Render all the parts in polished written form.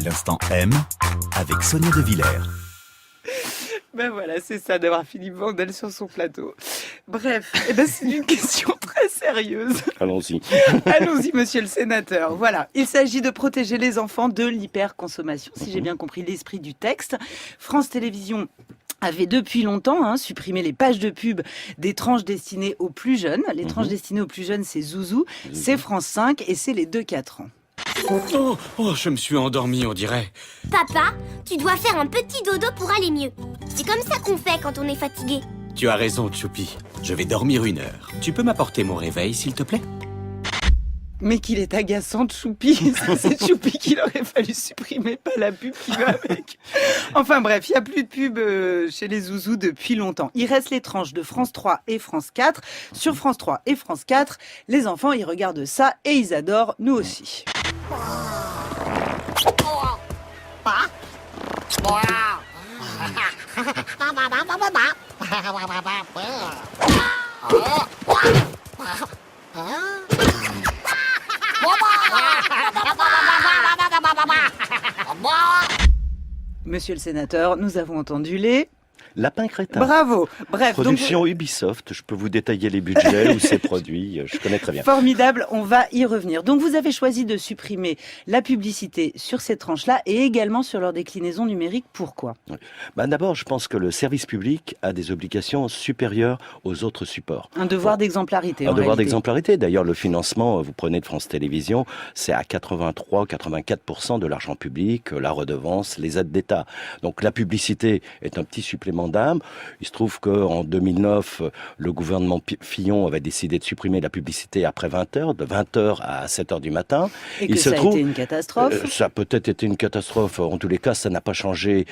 L'instant M avec Sonia De Villers. Ben voilà, c'est ça d'avoir Philippe Vandel sur son plateau. Bref, c'est une question très sérieuse. Allons-y. Allons-y, monsieur le sénateur. Voilà, il s'agit de protéger les enfants de l'hyperconsommation, si j'ai bien compris l'esprit du texte. France Télévisions avait depuis longtemps supprimé les pages de pub des tranches destinées aux plus jeunes. Les tranches destinées aux plus jeunes, c'est Zouzou, c'est France 5 et c'est les 2-4 ans. Oh, je me suis endormi, on dirait. Papa, tu dois faire un petit dodo pour aller mieux. C'est comme ça qu'on fait quand on est fatigué. Tu as raison, Choupi. Je vais dormir 1 heure. Tu peux m'apporter mon réveil, s'il te plaît? Mais qu'il est agaçant, Choupi. C'est Choupi qu'il aurait fallu supprimer, pas la pub qui va avec. Enfin bref, il n'y a plus de pub chez les Zouzous depuis longtemps. Il reste les tranches de France 3 et France 4. Sur France 3 et France 4, les enfants, ils regardent ça et ils adorent, nous aussi. Monsieur le sénateur, nous avons entendu les... Lapin crétin. Bravo. Bref, Production Ubisoft, je peux vous détailler les budgets ou ses produits, je connais très bien. Formidable, on va y revenir. Donc vous avez choisi de supprimer la publicité sur ces tranches-là et également sur leur déclinaison numérique. Pourquoi ? D'abord, je pense que le service public a des obligations supérieures aux autres supports. Un devoir d'exemplarité. Un devoir d'exemplarité. D'ailleurs, le financement, vous prenez de France Télévisions, c'est à 83-84% de l'argent public, la redevance, les aides d'État. Donc la publicité est un petit supplément d'âme. Il se trouve qu'en 2009, le gouvernement Fillon avait décidé de supprimer la publicité après 20h, de 20h à 7h du matin. Et que ça a été une catastrophe. Ça a peut-être été une catastrophe. En tous les cas, ça n'a pas changé.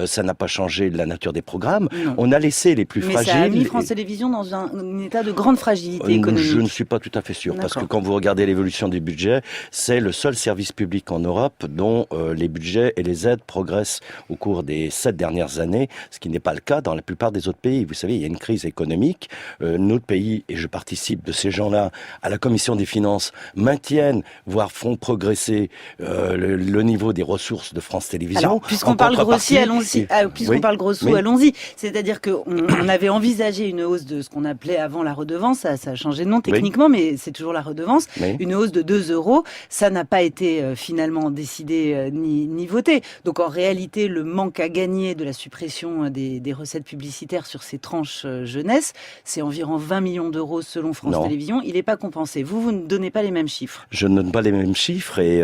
Ça n'a pas changé la nature des programmes. Non. On a laissé les plus fragiles. Mais ça a mis France Télévisions dans un état de grande fragilité économique. Je ne suis pas tout à fait sûr. Parce que quand vous regardez l'évolution des budgets, c'est le seul service public en Europe dont les budgets et les aides progressent au cours des 7 dernières années, ce qui n'est pas le cas dans la plupart des autres pays. Vous savez, il y a une crise économique. Notre pays, et je participe de ces gens-là, à la Commission des finances, maintiennent, voire font progresser le niveau des ressources de France Télévisions. Alors, puisqu'on parle grossier, allons-y. Puisqu'on parle gros sous, allons-y. C'est-à-dire qu'on avait envisagé une hausse de ce qu'on appelait avant la redevance. Ça a changé de nom techniquement, mais c'est toujours la redevance. Une hausse de 2 €. Ça n'a pas été finalement décidé ni voté. Donc en réalité, le manque à gagner de la suppression des recettes publicitaires sur ces tranches jeunesse, c'est environ 20 millions d'euros selon France Télévisions. Il n'est pas compensé. Vous ne donnez pas les mêmes chiffres. Je ne donne pas les mêmes chiffres et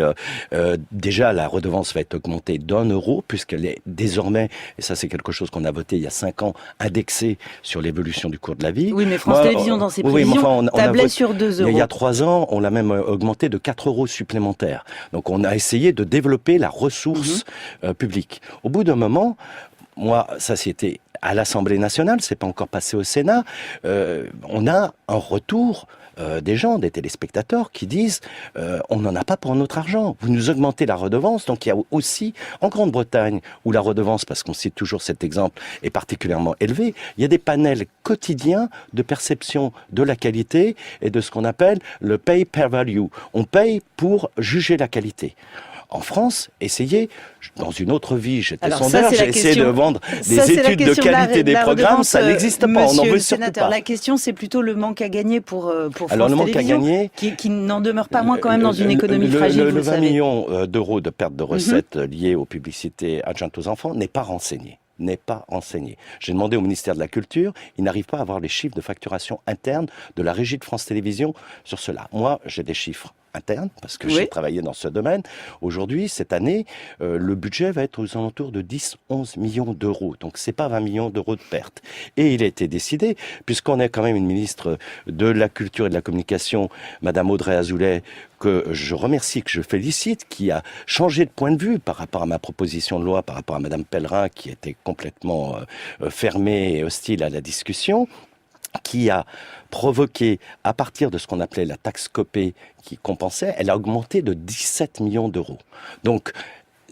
déjà la redevance va être augmentée d'1 € puisqu'elle est désormais, et ça c'est quelque chose qu'on a voté il y a 5 ans, indexée sur l'évolution du cours de la vie. Oui, mais France Télévisions dans ses prévisions tablait sur 2 €. Il y a 3 ans, on l'a même augmenté de 4 € supplémentaires. Donc on a essayé de développer la ressource publique. Au bout d'un moment, moi, ça c'était à l'Assemblée nationale, c'est pas encore passé au Sénat, on a un retour des gens, des téléspectateurs qui disent on n'en a pas pour notre argent. Vous nous augmentez la redevance. Donc il y a aussi en Grande-Bretagne où la redevance, parce qu'on cite toujours cet exemple, est particulièrement élevée, il y a des panels quotidiens de perception de la qualité et de ce qu'on appelle le pay per value. On paye pour juger la qualité. En France, essayez, dans une autre vie, j'étais sondeur, j'ai essayé de vendre des études de qualité des programmes, ça n'existe pas, on n'en veut surtout pas. La question, c'est plutôt le manque à gagner pour France Alors, le manque à gagner, qui n'en demeure pas moins quand même dans une économie fragile, vous le savez. Le 20 millions d'euros de perte de recettes liées aux publicités adjointes aux enfants n'est pas renseigné. J'ai demandé au ministère de la Culture, il n'arrive pas à avoir les chiffres de facturation interne de la régie de France Télévisions sur cela. Moi, j'ai des chiffres internes, parce que j'ai travaillé dans ce domaine. Aujourd'hui, cette année, le budget va être aux alentours de 10-11 millions d'euros. Donc, c'est pas 20 millions d'euros de pertes. Et il a été décidé, puisqu'on a quand même une ministre de la Culture et de la Communication, Madame Audrey Azoulay, que je remercie, que je félicite, qui a changé de point de vue par rapport à ma proposition de loi, par rapport à Madame Pellerin, qui était complètement fermée et hostile à la discussion, qui a provoqué, à partir de ce qu'on appelait la taxe Copé qui compensait, elle a augmenté de 17 millions d'euros. Donc,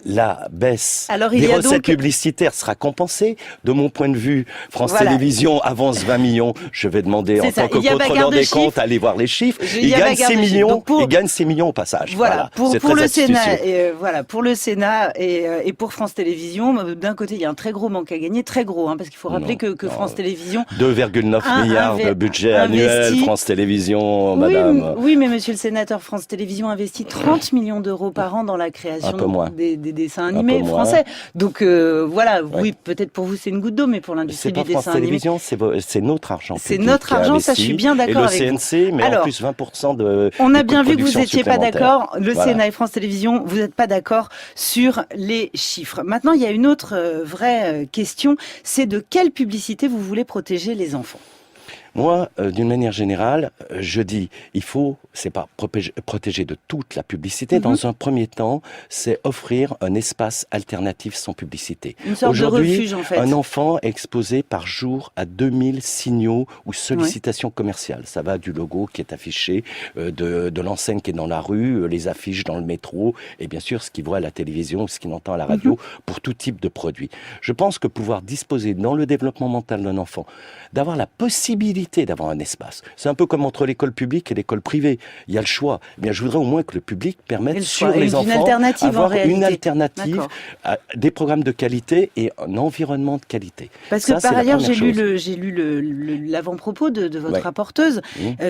la baisse Alors, il des y a recettes donc... publicitaires sera compensée. De mon point de vue, France Télévisions avance 20 millions. Je vais demander en tant que contrôleur des comptes à aller voir les chiffres. Il gagne 6 millions. Il gagne 6 millions au passage. Voilà. Pour le Sénat, pour le Sénat et pour France Télévisions, d'un côté, il y a un très gros manque à gagner, très gros, parce qu'il faut rappeler que France Télévisions 2,9 milliards de budget annuel. France Télévisions, madame. Oui, mais monsieur le sénateur, France Télévisions investit 30 millions d'euros par an dans la création des dessins animés français. Donc voilà, oui, peut-être pour vous c'est une goutte d'eau, mais pour l'industrie du dessin animé, c'est notre argent. C'est notre argent, ça je suis bien d'accord avec vous. Et le CNC, mais en plus 20% de. On a bien vu que vous n'étiez pas d'accord. Le Sénat et France Télévisions, vous n'êtes pas d'accord sur les chiffres. Maintenant, il y a une autre vraie question, c'est de quelle publicité vous voulez protéger les enfants? Moi, d'une manière générale, je dis, c'est pas protéger de toute la publicité. Dans un premier temps, c'est offrir un espace alternatif sans publicité. Une sorte de refuge, en fait. Un enfant est exposé par jour à 2000 signaux ou sollicitations commerciales. Ça va du logo qui est affiché, de l'enseigne qui est dans la rue, les affiches dans le métro, et bien sûr, ce qu'il voit à la télévision, ce qu'il entend à la radio, pour tout type de produit. Je pense que pouvoir disposer, dans le développement mental d'un enfant, d'avoir la possibilité d'avoir un espace. C'est un peu comme entre l'école publique et l'école privée. Il y a le choix. Eh bien, je voudrais au moins que le public permette sur les enfants d'avoir une alternative à des programmes de qualité et un environnement de qualité. Parce que par ailleurs, j'ai lu l'avant-propos de votre rapporteuse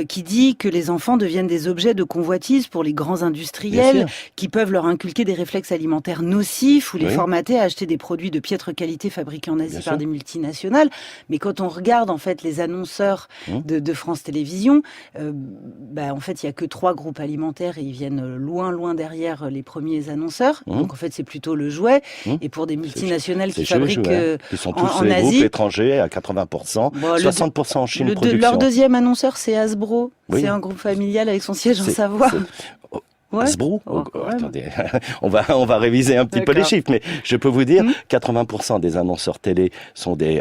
qui dit que les enfants deviennent des objets de convoitise pour les grands industriels qui peuvent leur inculquer des réflexes alimentaires nocifs ou les formater à acheter des produits de piètre qualité fabriqués en Asie par des multinationales. Mais quand on regarde en fait les annonceurs de France Télévisions, en fait, il y a que 3 groupes alimentaires et ils viennent loin derrière les premiers annonceurs. Donc en fait, c'est plutôt le jouet. Et pour des multinationales qui fabriquent qui sont tous en les Asie, groupes étrangers à 80%, 60% en Chine production. Leur deuxième annonceur, c'est Hasbro. C'est un groupe familial avec son siège en Savoie. Hasbro, attendez, on va réviser un petit peu les chiffres, mais je peux vous dire, 80% des annonceurs télé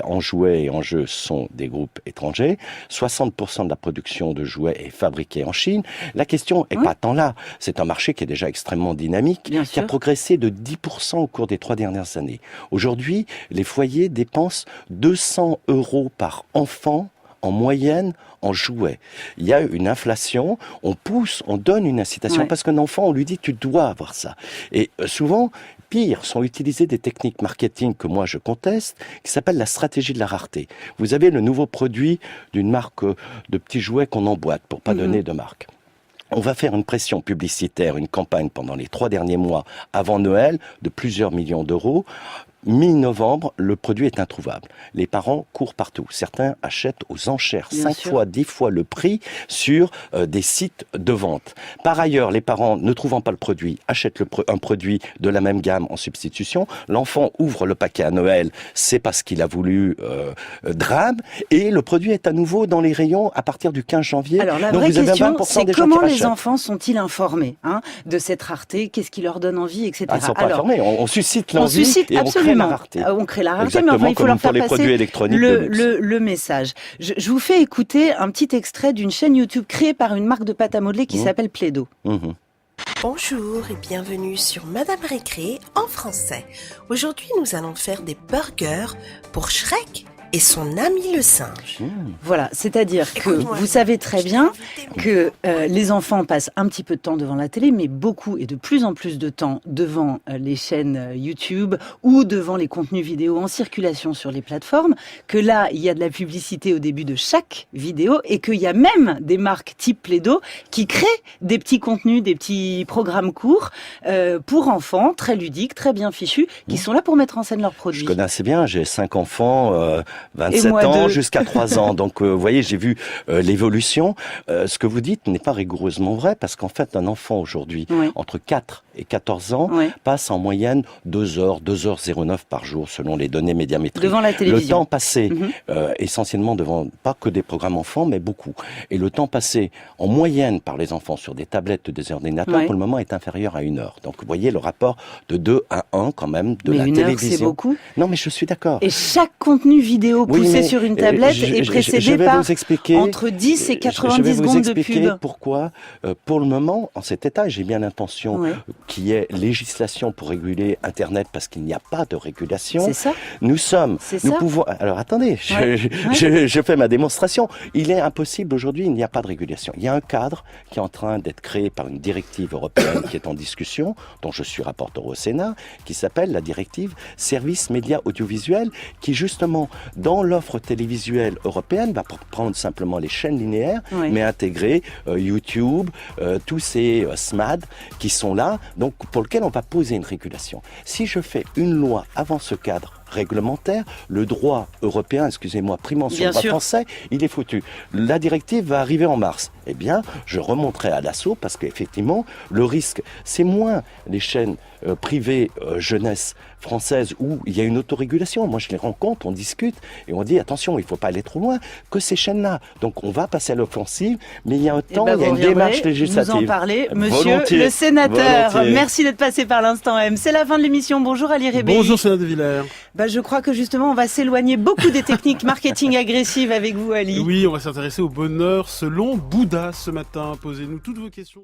en jouets et en jeux sont des groupes étrangers, 60% de la production de jouets est fabriquée en Chine. La question est pas tant là, c'est un marché qui est déjà extrêmement dynamique, qui a progressé de 10% au cours des 3 dernières années. Aujourd'hui, les foyers dépensent 200 € par enfant en moyenne en jouets. Il y a une inflation, on donne une incitation, parce qu'un enfant, on lui dit, tu dois avoir ça. Et souvent, pire, sont utilisées des techniques marketing que moi je conteste, qui s'appellent la stratégie de la rareté. Vous avez le nouveau produit d'une marque de petits jouets qu'on emboîte, pour pas donner de marque. On va faire une pression publicitaire, une campagne pendant les 3 derniers mois avant Noël de plusieurs millions d'euros. Mi-novembre, le produit est introuvable. Les parents courent partout. Certains achètent aux enchères 5 fois, 10 fois le prix sur des sites de vente. Par ailleurs, les parents, ne trouvant pas le produit, achètent un produit de la même gamme en substitution. L'enfant ouvre le paquet à Noël, c'est parce qu'il a voulu drame, et le produit est à nouveau dans les rayons à partir du 15 janvier. Alors la vraie question, c'est comment les enfants sont-ils informés de cette rareté? Qu'est-ce qui leur donne envie, etc. Ils ne sont pas informés, on suscite l'envie et on crée la rareté. On crée la rareté, mais enfin, il faut leur faire passer le message. Je vous fais écouter un petit extrait d'une chaîne YouTube créée par une marque de pâte à modeler qui s'appelle Plaido. Bonjour et bienvenue sur Madame Récré en français. Aujourd'hui, nous allons faire des burgers pour Shrek et son ami le singe. Voilà, c'est-à-dire que vous savez très bien que les enfants passent un petit peu de temps devant la télé, mais beaucoup et de plus en plus de temps devant les chaînes YouTube ou devant les contenus vidéo en circulation sur les plateformes, que là, il y a de la publicité au début de chaque vidéo et qu'il y a même des marques type Plaido qui créent des petits contenus, des petits programmes courts pour enfants, très ludiques, très bien fichus, qui sont là pour mettre en scène leurs produits. Je connais assez bien, j'ai 5 enfants... 27 ans jusqu'à 3 ans. Donc, vous voyez, j'ai vu l'évolution. Ce que vous dites n'est pas rigoureusement vrai, parce qu'en fait, un enfant aujourd'hui, entre 4 et 14 ans, passe en moyenne 2 heures, 2h09 par jour, selon les données médiamétriques. Devant la télévision. Le temps passé, essentiellement devant, pas que des programmes enfants, mais beaucoup. Et le temps passé, en moyenne, par les enfants sur des tablettes ou des ordinateurs, pour le moment, est inférieur à 1 heure. Donc, vous voyez le rapport de 2 à 1, quand même, de la télévision. Mais 1 heure, c'est beaucoup. Non, mais je suis d'accord. Et chaque contenu vidéo poussé sur une tablette est précédé par entre 10 et 90 secondes de pub. Pourquoi, pour le moment, en cet état, j'ai bien l'intention qu'il y ait législation pour réguler Internet parce qu'il n'y a pas de régulation. C'est ça. Nous pouvons. Alors attendez, je fais ma démonstration. Il est impossible aujourd'hui, il n'y a pas de régulation. Il y a un cadre qui est en train d'être créé par une directive européenne qui est en discussion, dont je suis rapporteur au Sénat, qui s'appelle la directive Services médias audiovisuels, qui justement, dans l'offre télévisuelle européenne, va prendre simplement les chaînes linéaires, mais intégrer YouTube, tous ces SMAD qui sont là, donc pour lesquels on va poser une régulation. Si je fais une loi avant ce cadre réglementaire, le droit européen, excusez-moi, primant sur le droit français, il est foutu. La directive va arriver en mars. Eh bien, je remonterai à l'assaut parce qu'effectivement, le risque, c'est moins les chaînes privées jeunesse françaises où il y a une autorégulation. Moi, je les rencontre, on discute et on dit attention, il ne faut pas aller trop loin que ces chaînes-là. Donc, on va passer à l'offensive, mais il y a un temps, il y a une démarche législative. Vous en parlez, monsieur le sénateur. Merci d'être passé par l'Instant M. C'est la fin de l'émission. Bonjour Ali Rébéi. Bonjour Sénat de Villers. Je crois que justement, on va s'éloigner beaucoup des techniques marketing agressives avec vous, Ali. Oui, on va s'intéresser au bonheur selon Bouddha ce matin. Posez-nous toutes vos questions.